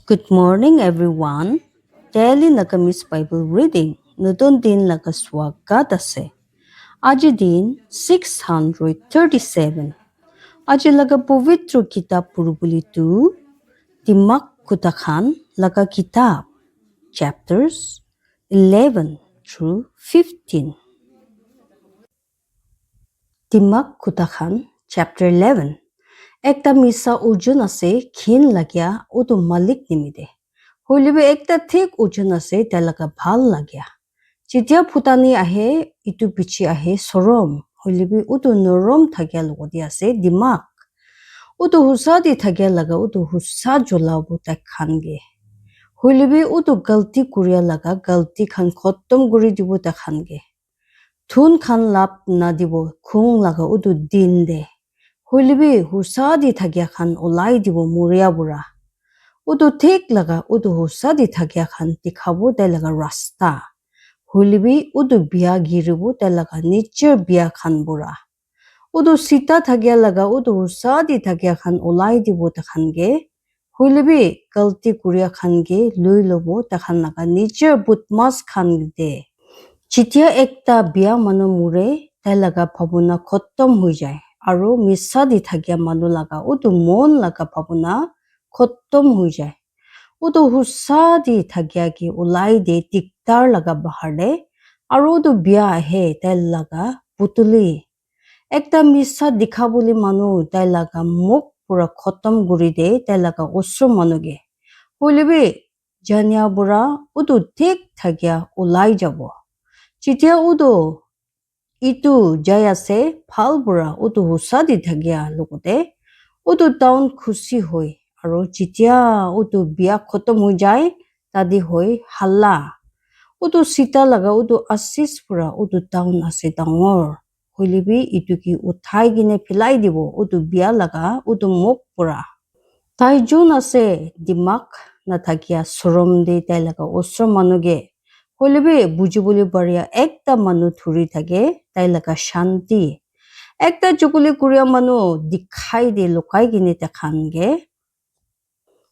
Good morning, everyone. Daily Nagamis Bible Reading. নতুন দিন লাগা স্বাগত আছে। আজি দিন 637. আজি লাগা পবিত্র কিতাব পুরুবুলিতু তিমাক কুতাখান লাগা কিতাব. Chapters 11 through 15. তিমাক কুতাখান Chapter 11. একটা মিসা ওজন আছে ক্ষীণ লাগিয়া ওতো মালিক নিমিদে হইলিবে একটা ঠিক ওজন আছে তেলাকা ভাল লাগিয়া যেতিয়া ফুটানি আহে ইটো পিছি আহে সৰম হইলিবে ওতো নৰম থাকিয়া লগতে আছে দিমাক ওতো হুচা দি থাকিয়া লাগা ওতো হুচা জ্বলাব তাক খানগে হইলিবে ওতো গলতি কৰিয়া লাগা গলতি খান খতম কৰি দিব তাক খানগে থুন খান লাভ না দিব খুং লাগা ওতো দিন দে হইলিবি হুচা দি থাকিয়া খান ওলাই দিব মৰিয়া বুঢ়া ওতো ঠিক লাগা ওতো হুচা দি থাকিয়া খান দেখাব তাই লাগা ৰাস্তা হইলিবি ওতো বিয়া গিৰিব তাই লাগা নিজৰ বিয়া খান বুঢ়া ওতো চিতা থাকিয়া লাগা ওতো হুচা দি থাকিয়া খান ওলাই দিব তাখানগে হইলিবি গলতি কৰিয়া খানগে লৈ ল'ব তাখান লাগা নিজৰ বুটমাছ খান দে যেতিয়া একটা বিয়া মানুহ মৰে তাই লাগা ভাৱনা খতম হৈ যায় আৰু মিছা দি থাকিয়া মানুহ লাগা ওতো মন লাগা ভাৱনা খতম হৈ যায় ওতো হুচা দি থাকিয়া কি ওলাই দে দিগদাৰ লাগা বাহাৰ দে আৰু ওতো বিয়া আহে তাই লাগা পুতুলি একটা মিছা দেখা বুলি মানুহ তাই লাগা মুখ পুৰা খতম কৰি দে তাই লাগা ওচৰ মানুহগে হইলিবি জানিয়া বুঢ়া ওতো ঠিক থাকিয়া ওলাই যাব যেতিয়া ওতো ইটো যাই আছে ভাল বুঢ়া ওতো হুচা দি থাকিয়া লগতে ওতো টাউন খুচি হৈ আৰু যেতিয়া ওতো বিয়া খতম হৈ যায় তাদি হৈ হাল্লা ওতো চিতা লাগা ওতো আশিস পুৰা ওতো টাউন আছে ডাঙৰ হইলিবি ইটো কি উঠাই কিনে পেলাই দিব ওতো বিয়া লাগা ওতো মুখ পুৰা তাই যোন আছে দিমাক নাথাকিয়া সৰম দে তাই লাগা ওচৰ মানুহগে হইলিবি বুজিবলৈ পাৰিয়া একটা মানুহ ধৰি থাকে তাই লাগা শান্তি একটা চকুলি কুৰিয়া মানুহ দেখাই দে লুকাই কিনে দেখানগে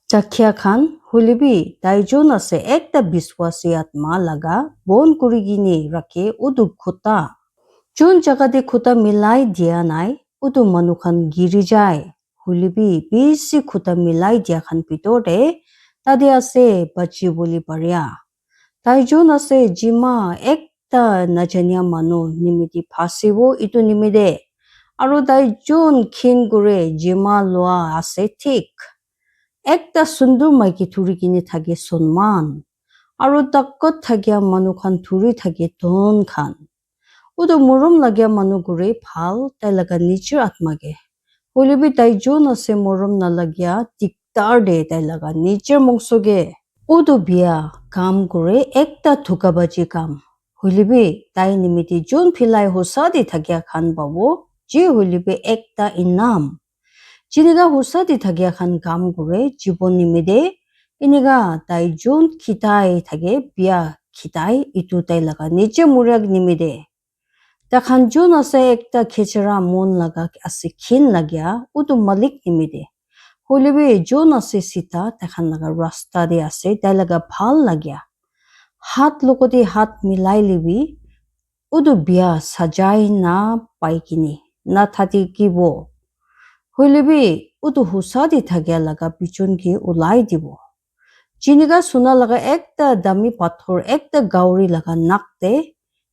চাখিয়া খান হইলিবি তাই যোন আছে একটা বিশ্বাসী আত্মা লাগা বন কৰি কিনে ৰাখে ওতো খুটা যোন জাগাতে খুটা মিলাই দিয়া নাই ওতো মানুহ খান গিৰি যায় হইলিবি বেছি খুটা মিলাই দিয়া খান ভিতৰতে তাতে আছে বাচিবলৈ পাৰিয়া তাই যোন আছে জিমা একটা নাজানিয়া মানুহ নিমিতি ফাঁচিব ইটো নিমিদে আৰু তাই যোন ক্ষীণ কৰে জিমা লোৱা আছে ঠিক একটা সুন্দৰ মাইকী ধৰি কিনে থাকে সন্মান আৰু তাকত থাকিয়া মানুহ খান ধৰি থাকে ধন খান ওতো মৰম লাগিয়া মানুহ ঘূৰে ভাল তাই লাগা নিজৰ আত্মাগে হইলিবি তাই যোন আছে মৰম নালাগিয়া দিগদাৰ দে তাই লাগা নিজৰ মংসগে ওতো বিয়া কাম কৰে একটা ধোকাবাজি কাম হইলিবি তাই নিমিতি যোন ফিলাই হুচা দি থাকিয়া খান পাব যে হইলিবি একটা ইনাম যেনেকা হুচা দি থাকিয়া খান কাম কৰে জীৱন নিমিদে এনেকা তাই যোন খিতাই থাকে বিয়া খিতাই ইটো তাই লাগা নিজে মৰিয়াক নিমিদে তাখান যোন আছে একটা খেচৰা মন লাগা আছে ক্ষীণ লাগিয়া ওতো মালিক নিমিদে হইলিবি যোন আছে চিতা তাখান লাগা ৰাস্তা দি আছে তাই লাগা ভাল লাগিয়া হাত লগতে হাত মিলাই লিবি ওতো বিয়া সাজাই না পাই কিনি না থাকিব হইলিবি ওতো হুচা দি থাকিয়া লাগা পিছনকে ওলাই দিব যেনেকা সোনা লাগা একটা দামি পাথর একটা গাউরি লাগা নাকতে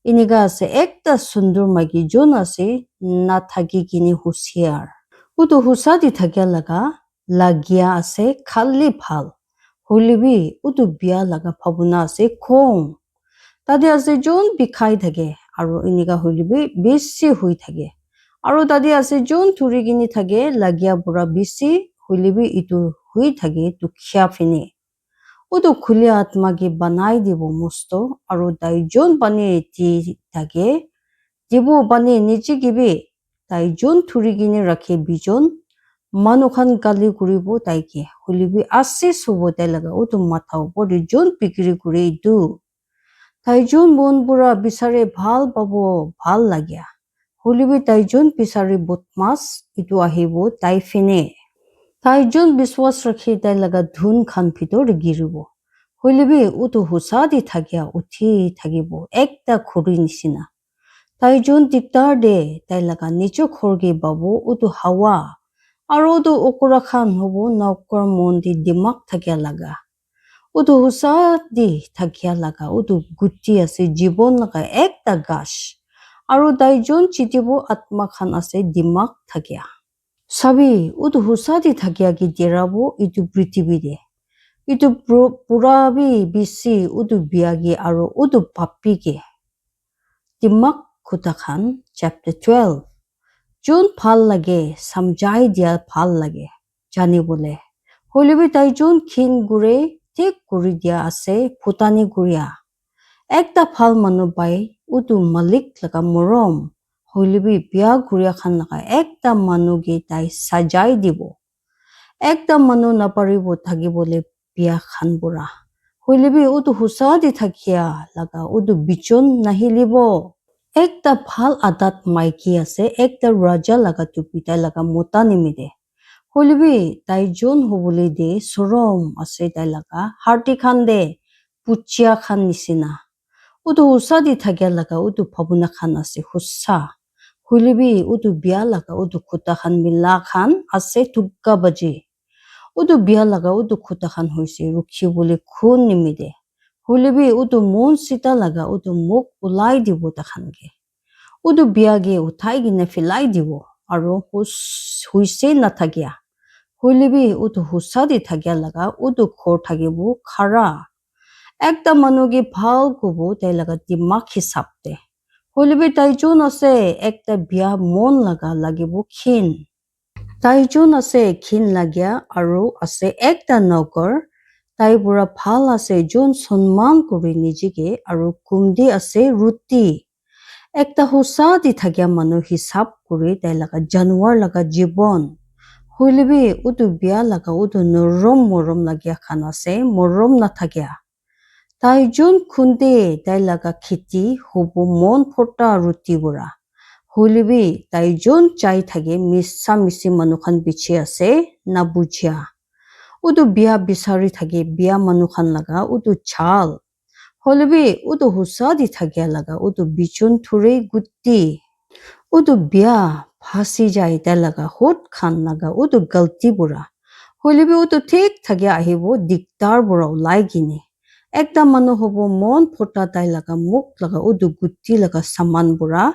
এনেকা আছে একটা সুন্দর মাইকি যোন আছে না থাকি কিনি হুঁচিয়ার ওতো হুচা দি থাকিয়া লাগা লাগিয়া আছে খালি ভাল হইলিবি ওতো বিয়া লাগা ভাৱনা আছে খং তাতে আছে যোন বিষাই থাকে আৰু এনেকা হইলিবি বেছি হৈ থাকে আৰু তাতে আছে যোন ধৰি কিনি থাকে লাগিয়া বুঢ়া বেছি হইলিবি ইটো হৈ থাকে দুখীয়া ফিনে ওতো খুলি আত্মাকে বানাই দিব মস্ত আৰু তাই যোন পানী দি থাকে দিব পানী নিজে গিবি তাই যোন ধৰি কিনে ৰাখে বিজন মানুহ খান গালি কৰিব তাইকে হইলিবি আশিস হব তাই লাগা ওতো মাথা ওপৰত যোন বিক্ৰী কৰে ইটো তাই যোন মন বুঢ়া বিচাৰে ভাল পাব ভাল লাগিয়া হইলিবি তাই যোন বিচাৰি বুটমাছ ইটো আহিব তাই ফিনে Tai jon biswas rakhi tai laga dhun khan bhitor giribo. Hoilebi utu husadi thakia uthi thakibo ekta khuri nisina. Tai jon diktar de tai laga nicho khorgi babu utu hawa aro utu okura khan hobo naukar mondi dimak thakia laga. Utu husadi thakia laga utu guti ase jibon laga ekta gash. Aro tai jon chitibo atma khan ase dimak thakia. Sabi utu husadi thakia ki dirabo itu prithibide. Itu purabi bisi utu biagi aro utu papi ke. Dimak Kutakhan chapter 12. Jun phal lage samjai dia phal lage. Jani bole. Hoilibi tai jun khin gure tik guri dia ase putani guria. Ekta phal manu bai utu malik laga morom. Hoilibi biya guria khan laga ekta manu ge tai sajai dibo. Ekta manu naparibo thagibole biya khan bura. Hoilibi utu husadi thakia laga utu bichon nahilibo. Ekta phal adat maiki ase ekta raja laga tupita laga mota nimide. Hoilibi tai jon hobole de sorom ase tai laga harti khan de puchia khan nisina. Utu husadi thakia laga utu phabuna khan ase hussa. Hoilibi utu biya laga utu khuta khan mila khan ase tukka baji. Utu biya laga utu khuta khan hoise rukhi bole khun nimide. Hoilibi utu mon sita laga utu muk ulai dibo takhan ge. Utu biya ge uthai gina filai dibo. Aro huise na thakia. Hoilibi utu husadi thakia laga utu khor thakibo khara. Ekta manu ge phal kubo tai laga dimak hisapte. Hoilibi tai jon ase ekta biya mon laga lagibo khin. Tai jon ase khin lagya aro ase ekta naukar. Tai pura phal ase jon sonman kuri nijike aro kumdi ase ruti. Ekta husadi thakia manu hisap kuri tai laga janwar laga jibon. Hoilibi utu biya laga utu norom morom lagya khan ase morom na thakia. Tai jon khunde tai laga khiti hobo mon phota ruti bura. Hoilibi tai jon chai thage misa misi manu khan bichi ase na bujia. Utu biya bisari thage biya manu khan laga utu chal. Hoilibi utu husadi thakia laga utu bichun thure gutti. Utu biya phasi jai tai laga hot khan laga utu galti bura. Hoilibi utu thik thakia ahibo diktar bura ulai gini. Ekta manu hobo mon phota tai laga muk laga utu gutti laga saman bura.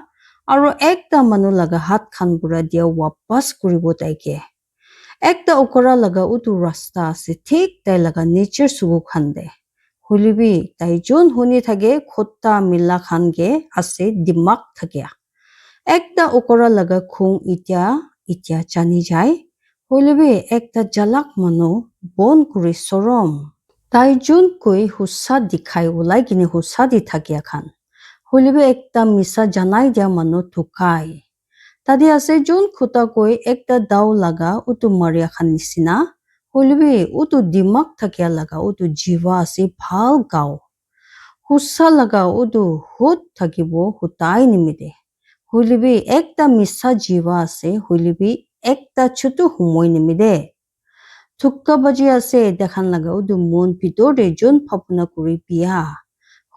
Aro ekta manu laga hat khan bura dia wapas kuribo taike. Ekta okora laga utu rasta ase thik tai laga nature sugu khande. Hoilibi tai jon huni thage khota mila khan ge ase dimak thakia. Ekta okora laga khung itya chani jai. Hoilibi ekta jalak manu bon kuri sorom. Tai jon koi hussa dikhai ulai gini hussa di thakia khan. Hoilibi ekta misa janai dia manu thukai. Tadi ase jon khuta koi ekta dao laga utu maria khan nisina. Hoilibi utu dimak thakia laga utu jiva ase phal gao. Hussa laga utu hut thakibo hutai nimide. Hoilibi ekta misa jiva ase hoilibi ekta chutu humoi nimide. Thukka baji ase dekhan laga utu mon pitore jon phapuna kuri biya.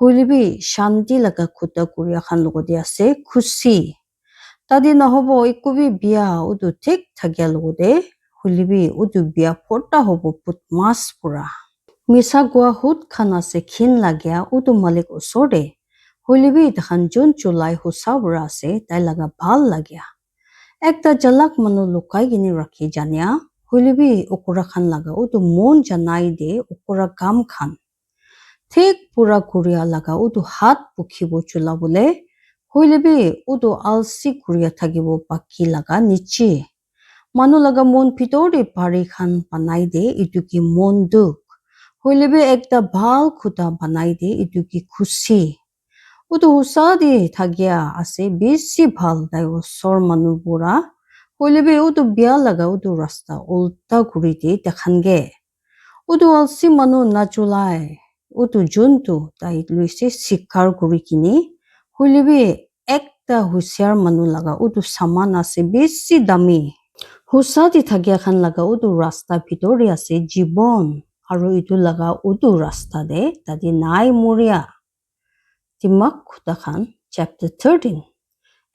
Hoilibi shanti laga khuta kuri akhan logode ase khusi. Tadi nahobo ikubi biya utu thik thakia logode. Hoilibi utu biya phota hobo putmas pura. Misa gua hut khan ase khin lagya utu malik usore. Hoilibi dekhan jon chulai husa bura ase tai laga bhal lagya. Ekta jalak manu lukai gini rakhi janya. Hoilibi okura khan laga utu mon janai de okura kam khan. Thik pura kuria laga utu hat pukhibo chula bole. Hoilibi utu alsi kuria thagibo baki laga nichi. Manu laga mon pitori pari khan panai de itu ki mon duk. Hoilibi ekta bhal khuta panai de itu ki khusi. Utu husadi thagia ase bisi bhal dayo sor manu bura. Hoilibi utu biya laga utu rasta ulta kuri de dekhange. Utu alsi manu nachulai. Utu juntu tai luisi sikar kuri kini. Hoilibi ekta husiar manu laga utu saman ase bisi dami. হুচা দি থাকিয়া খান laga utu rasta bhitori ase jibon aru itu laga utu rasta de tadi nai muria. Dimak khuta khan chapter 13.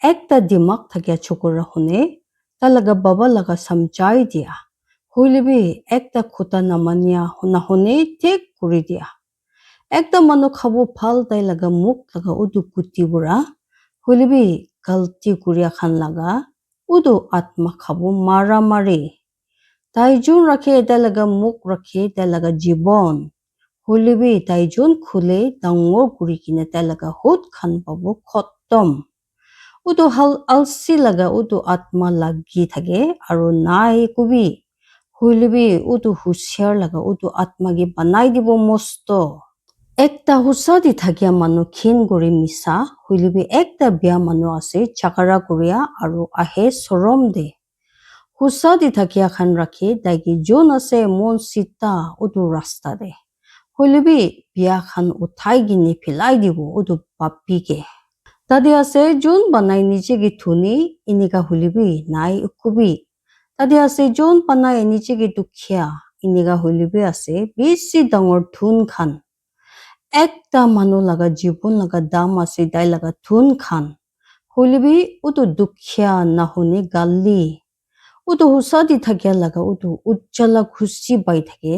Ekta dimak thakia chokora hune ta laga baba laga samjai dia. Hoilebi ekta khuta namanya nahone thik kuri dia. Ekta manu khabo phal tai laga muk laga utu kuti bura. Hoilebi galti kuria khan laga utu atma khabo mara mari. Taijun rakhe eta laga muk rakhe eta laga jibon. Hoilebi taijun khule dangor kuri kine eta laga hut khan pabo khottom. Utu hal alsi laga utu atma lagi thage aru nai kubi. Hoilebi utu husiar laga utu atma gi banai dibo mosto. Ekta husa di thakia manu khin gori misa. Hoilebi ekta bia manu ase chakara kuria aru ahe sorom de. Husa di thakia khan rakhi daigi jon ase mon sita utu rasta de. Hoilebi bia khan uthai gini philai dibo utu papi ke. Tadi ase jon banai niche gi thuni inika hoilebi nai ukubi. Tadi ase jon banai niche gi dukhya inika hoilebi ase bisi dangor thun khan. Ekta manu laga jibon laga dam ase dai laga thun khan. Hoilebi utu dukhya nahone gali. Utu husa di thakya laga utu ujjala khushi bai thake.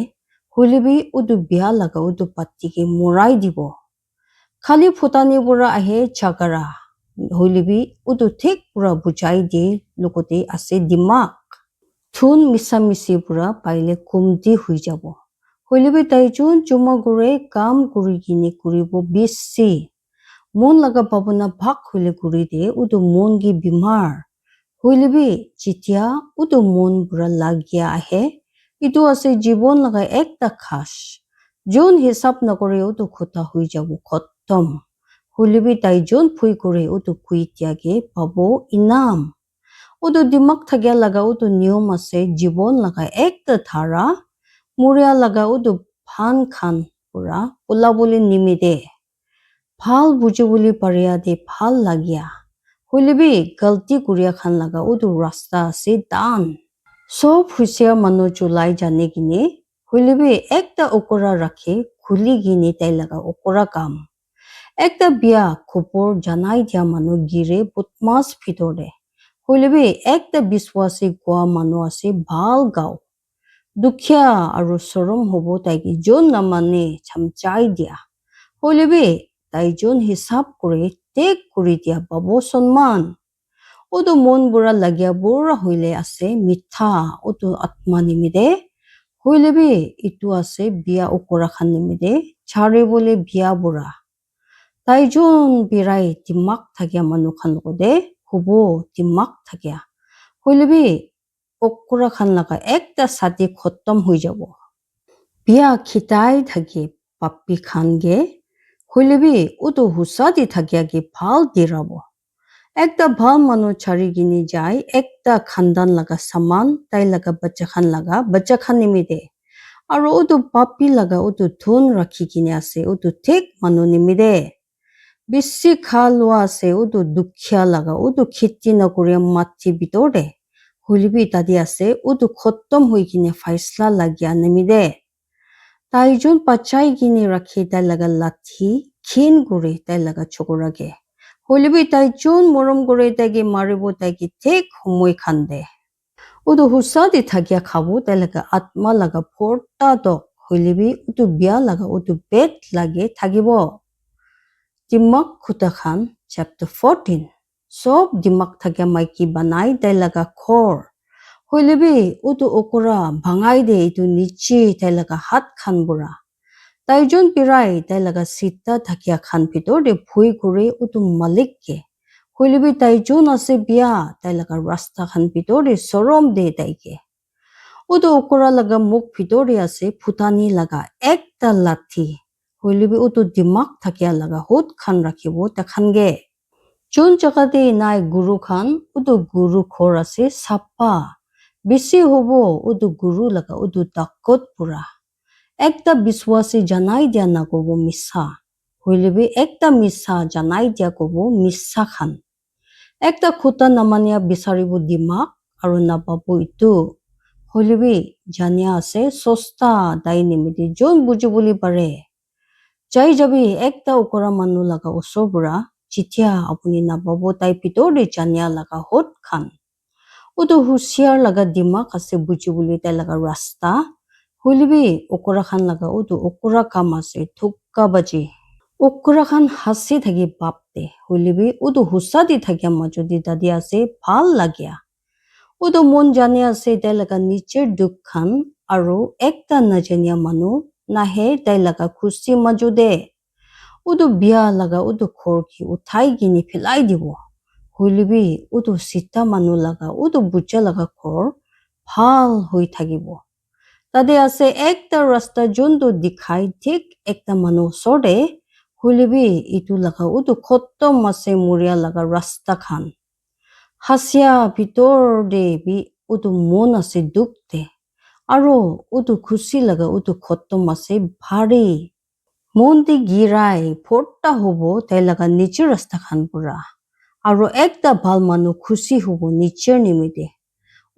Hoilebi utu bia laga utu patti ke murai dibo. Khali phutani bura ahe chakara. Hoilebi utu thik pura bujai di lokote ase dimak. Thun misa misi pura paile kumdi hui jabo. Hoilebi taijun juma gore kam kuri gini kuribo bisi. Mon laga babuna bhak hule kuri de utu mon gi bimar. Hoilebi jitia utu mon pura lagya ahe. Itu ase jibon laga ekta khash. Jon hisab na kore utu khuta hui jabo khottom. Hoilebi taijun phui kore utu kui tiage pabo inam. Utu dimak thagya laga utu niyom ase jibon laga ekta thara. Muria laga utu phan khan pura ula boli nimide. Phal buji boli paria de phal lagya. Hoilebi galti kuria khan laga utu rasta ase dan. Sob husiar manu julai jane gine. Hoilebi ekta okora rakhe khuli gine tai laga okora kam. Ekta bia khupor janai dia manu gire butmas bhitore. Hoilebi ekta biswasi goa manu ase bhal gao. Dukhya aru sorom hobo taigi jon namane chamchai dia. Hoilebi taijon hisab kore tek kuri dia babo sonman. Utu mon bura lagya bura hoile ase mitha utu atma nimide. Hoilebi itu ase bia okora khan nimide. Chare bole bia bura. Taijon birai dimak thagya manu khan logode hubo dimak thagya. Hoilebi okora khan laga ekta sati khottom hui jabo. Bia khitai thagi papi khan ge. Hoilebi utu husa di thagya ge phal dirabo. Ekta bhal manu chari gini jai ekta khandan laga saman tai laga bacha khan nimide. Aru utu papi laga utu thun rakhi gini ase utu thik manu nimide. Bisi khalwa ase utu dukhya laga utu khiti na kuria mati bitore. Hoilebi tadi ase utu khottom hui gini faisla lagya nimide. Taijun pachai gini rakhi tai laga lathi khin guri tai laga chokorage. Hoilebi taijun morom guri taigi maribo taigi thik humoi khande. Utu husa di thagya khabo tai laga atma laga porta dok. Hoilebi utu bia laga utu bet lage thagibo. Dimak khuta khan chapter 14. Sob dimak thagya maiki banai tai laga khor. Hoilebi utu okora bhangai de itu nichi tai laga hat khan bura. Taijon pirai tai laga sita thakya khan pitor de phui kure utu malik ke. Hoilebi taijon ase bia tai laga rasta khan pitor de sorom de taike. Utu okora laga muk pitor de ase phutani laga ekta lathi. Hoilebi utu dimak thakya laga hut khan rakhibo ta khan ge. Jon jaga de nai guru khan utu guru khor ase sapa. Bisi hobo utu guru laga utu takot pura. Ekta biswasi janai dia na kobo misa. Hoilebi ekta misa janai dia kobo misa khan. Ekta khuta namanya bisaribo dimak. aru napabu itu hoilebi jania ase sosta dai nimide jon bujiboli pare jai jabi ekta ukora manu laga osor pura jitia apuni napabu tai pitor de jania laga hot khan utu husiar laga dimak ase bujiboli tai laga rasta hoilebi ukora khan laga utu ukora kam ase thukka baji ukora khan hasi thaki bapte hoilebi utu husadi thakya majodi dadi ase bhal lagya utu mon jani ase tai laga nicher duk khan aru ekta najania manu nahe tai laga khusi majode utu bia laga utu khor ki uthai gini philai dibo hoilebi utu sita manu laga utu bucha laga khor bhal hoi thakibo tade ase ekta rasta juntu dikhai thik ekta manu sorde hoilebi itu laga utu khottom ase muria laga rasta khan hasia pitor de bi utu mon ase dukte aro utu khusi laga utu khottom ase bhari monti girai phorta hobo tai laga niche rasta khan pura aro ekta bhal manu khusi hobo nicher nimide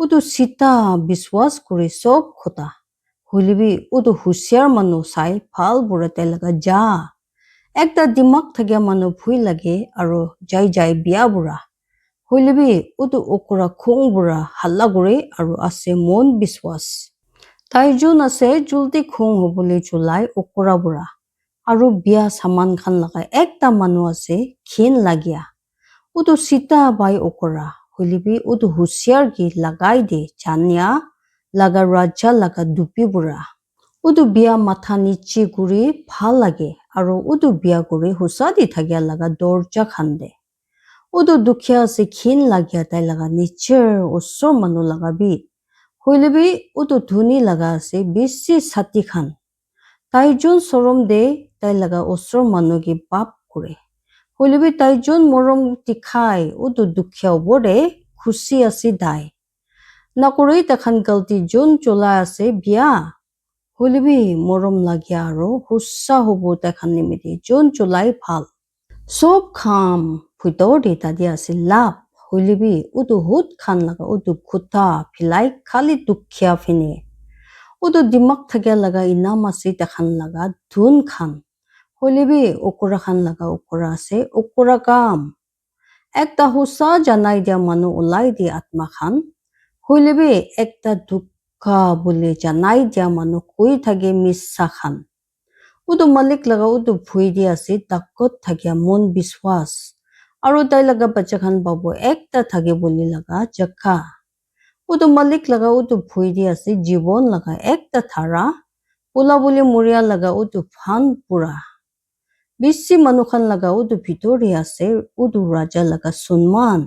utu sita biswas kuri sob khota hoilebi utu husiar manu sai bhal pura tai laga ja ekta dimak thakya manu bhui lage aro jai jai bia pura hoilebi utu okura khong pura halla kuri aro ase mon biswas taijon ase julti khong hobole julai okura pura aro bia saman khan laga ekta manu ase khin lagya utu sita bai okura hoilebi utu husiar ki lagai de jania laga raja laga dupi pura utu bia matha niche kuri bhal lage aro utu bia kuri husadi thakya laga dorja khande utu dukhya ase khin lagya tai laga nicher osor manu laga bi hoilebi utu dhuni laga ase bisi sati khan taijon sorom de tai laga osor manu ki bap kure hoilebi taijon morom tikhai utu dukhya obore khusi ase dai nakuri takhan galti jon chola ase bia hoilebi morom lagya aro hussa hobo takhan nimide jon cholai bhal sob kham phutor de tadi ase lap hoilebi utu hut khan laga utu khuta philai khali dukhya phine utu dimak thakya laga inam ase takhan laga dhun khan hoilebi okura khan laga okura ase okura kam ekta husa janai dia manu ulai di atma khan hoilebi ekta dukha bole janai dia manu koi thake missa khan utu malik laga utu bhui di ase takot thakya mon biswas aro tai laga bacha khan babo ekta thake bole laga jakha utu malik laga utu bhui di ase jibon laga ekta thara pula bole muria laga utu phan pura bisi manu khan laga utu bhitor de ase utu raja laga sunman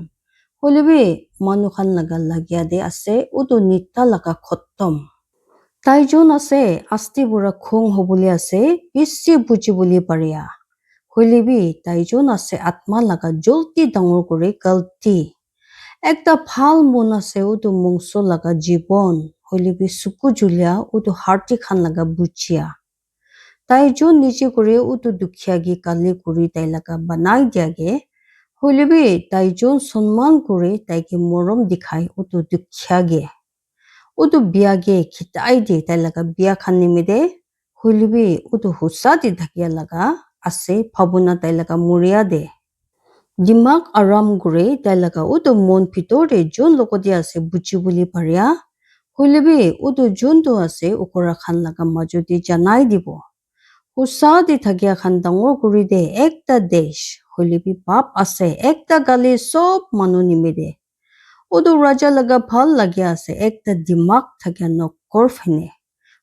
hoilebi manu khan laga lagya de ase utu nita laga khottom taijon ase asti pura khong hobole ase bisi bujiboli paria hoilebi taijon ase atma laga jolti dangor kuri galti ekta bhal mon ase utu mongso laga jibon hoilebi suku julia utu harti khan laga buchia taijon niche kuri utu dukhya gi kali kuri tai laga banai diage hoilebi taijon sonman kuri taiki morom dikhai utu dukhya ge utu bia ge khitai de tai laga bia khan nimide hoilebi utu husa di thakya laga ase bhabuna tai laga muria de dimak aram kuri tai laga utu mon bhitor de jon lokodi ase bujiboli paria hoilebi utu jontu ase ukora khan laga majodi janai dibo husa di thakya khan dangor kuri de ekta desh hoilebi bap ase ekta gali sob manu nimide utu raja laga bhal lagya ase ekta dimak thakya nokor phine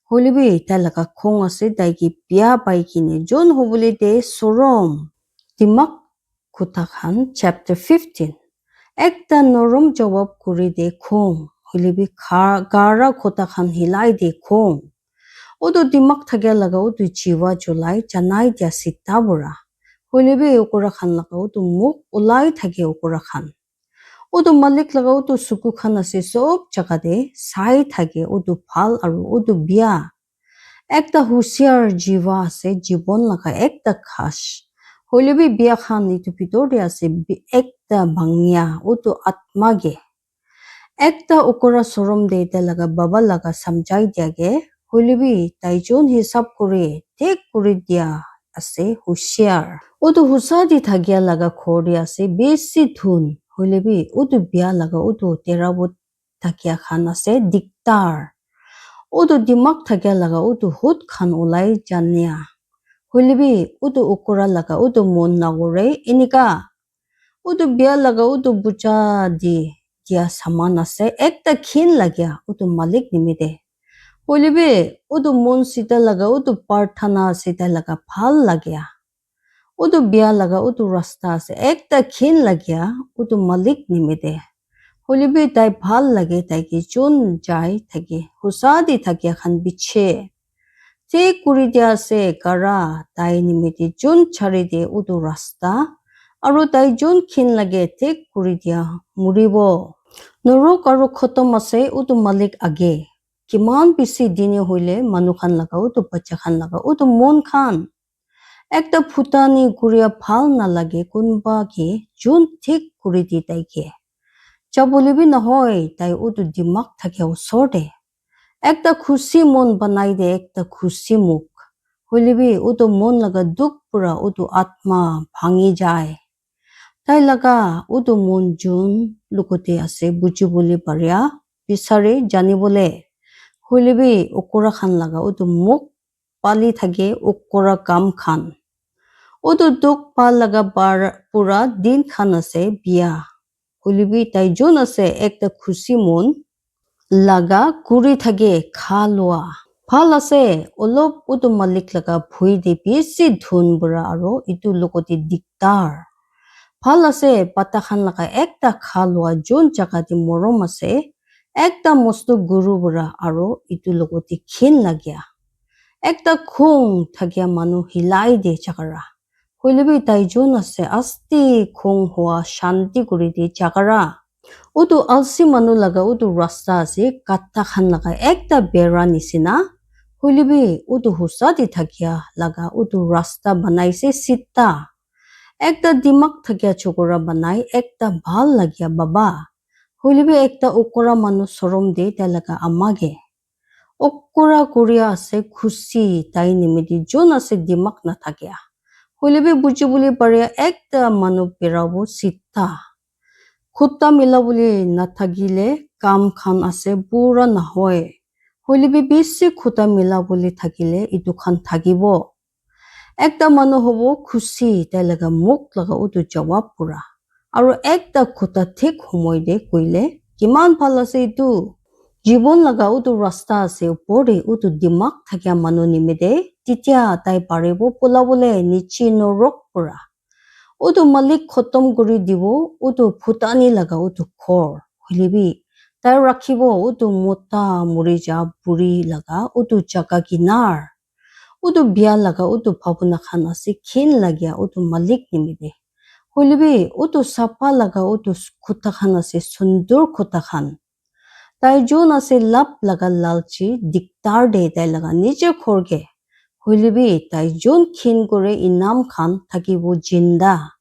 hoilebi tai laga khong ase tai ki bia pai kine jon hobole de sorom dimak khuta khan chapter 15 ekta norom jawab kuri de khong hoilebi gara khuta khan hilai de khong utu dimak thakya laga utu jiwa julai janai dia sita bura hoilebi okura khan laga utu muk ulai thake okura khan utu malik laga utu suku khan ase sob jaga de sai thake utu bhal aru utu bia ekta husiar jiwa ase jibon laga ekta khas hoilebi bia khan itu bhitor de ase ekta bangya utu atma ge Ekta okora sorom de laga baba laga samjai diage hoilibi taijon hisab kore thik kuri dia ase hushiyar. Udu husadi thagia laga khori ase besi dhun hoilibi udu bia laga udu terabut thakia khan ase diktar. Udu dimak thakia laga udu hut khan ulai jania. Hoilibi udu okora laga udu mon nagore inika. Udu bia laga udu bucha di dia saman ase ekta khin lagya udu malik nimide. Hoilibi udu mon sita laga udu parthana sita laga phal lagya. Udu bia laga udu rasta ase ekta khin lagya udu malik nimide. Hoilibi tai phal lage tai ki chun jai thaki husadi thakya khan biche. Thik kuri dia ase kara tai nimide chun chari de udu rasta. Aru tai jun khin lage thik kuri dia muribo. Norok aru khotom ase udu malik age. Kiman bisi dine hoile manu khan laga udu bacha khan laga udu mon khan. Ekta phutani kuria phal na lage kunba ki jun thik kuri di taike. Chabulibi nahoy tai udu dimak thake usorde. Ekta khusi mon banai de ekta khusi muk. Hoilibi udu mon laga duk pura udu atma bhangi jai. Tai laga udu mon jun lukote ase buji boli paria bisare jani bole. Hoilibi okora khan laga udu muk pali thake okora kam khan. Udu duk pal laga bar pura din khan ase bia. Hoilibi tai jun ase ekta khusi mon laga kuri thake kha loa. Phal ase olop udu malik laga bhui de bisi dhun bura aro itu lokote diktar. Phal ase pata khan laga ekta kha loa jun jaga di morom ase ekta mostu guru bura aro itu lokote khin lagya. Ekta khung thakya manu hilai de chakara. Hoilibi tai jun ase asti khung hua shanti kuri de chakara. Udu alsi manu laga udu rasta ase katta khan laga ekta bera nisina. Hoilibi udu husadi thakya laga udu rasta banai se sita. Ekta dimak thakya chokora banai ekta bhal lagya baba. Hoilibi ekta okora manu sorom de talaga amage. Okora kuria ase khusi tai nimidi jun ase dimak na thakya. Hoilibi buji boli paria ekta manu perabu sita. Khutta mila boli nathagile kam khan ase pura nahoy. Hoilibi bisi khutta mila boli thakile itu khan thagibo. Ekta manu hobo khusi tai laga muk laga udu jawab pura. Aru ekta khutta thik homoy de koile kiman phal ase itu. Jibon laga udu rasta ase upore udu dimak thakya manu nimide titia tai paribo pula bole nichi norok pura. Udu malik khotom guri dibo udu phutani laga udu khor. Hoilibi tai rakhibo udu mota murija buri laga udu jaga kinar. Udu bia laga udu bhabuna khan ase khin lagya udu malik nimide. Hoilibi udu sapa laga udu khuta khan ase sundur khuta khan. Tai jun ase lap laga lalchi diktar de tai laga nije khorge. Hoilibi tai jun khin kore inam khan thakibo jinda.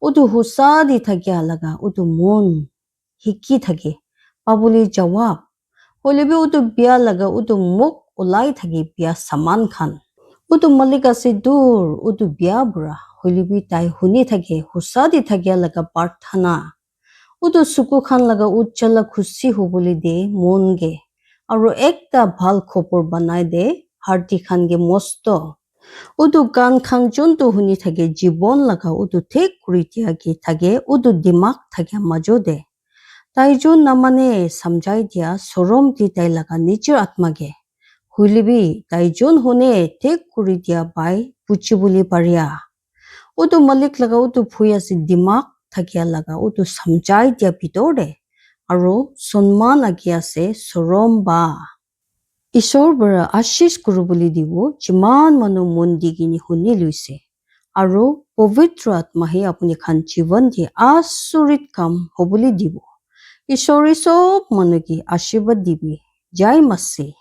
Udu husadi thakya laga udu mon hiki thake. Pabuli jawab. Hoilibi udu bia laga udu muk ulai thaki bia saman khan. Udu malik ase dur udu bia bura. Hoilibi tai huni thake husadi thakya laga parthana. Udu suku khan laga uchala khusi hubuli de monge. Aru ekta bhal khopor banai de harti khan ge mosto. Udu gan khan juntu huni thake jibon laga udu thik kuri tia ki thake udu dimak thake majo de. Tai jun namane samjai dia sorom di tai laga nijir atmage. Hoilibi tai jun hune thik kuri dia bai puchi boli paria. Udu malik laga udu bhui ase dimak thakya laga udu samjai dia bidore. Aru sonman agi ase sorom ba. Ishor bara ashish kuru boli dibo jiman manu mondi gini huni luise. Aru povitra atmahi apuni khan jivan di asurit kam hobuli dibo. Ishori sob manu ki ashirwad dibi. Jai Masi.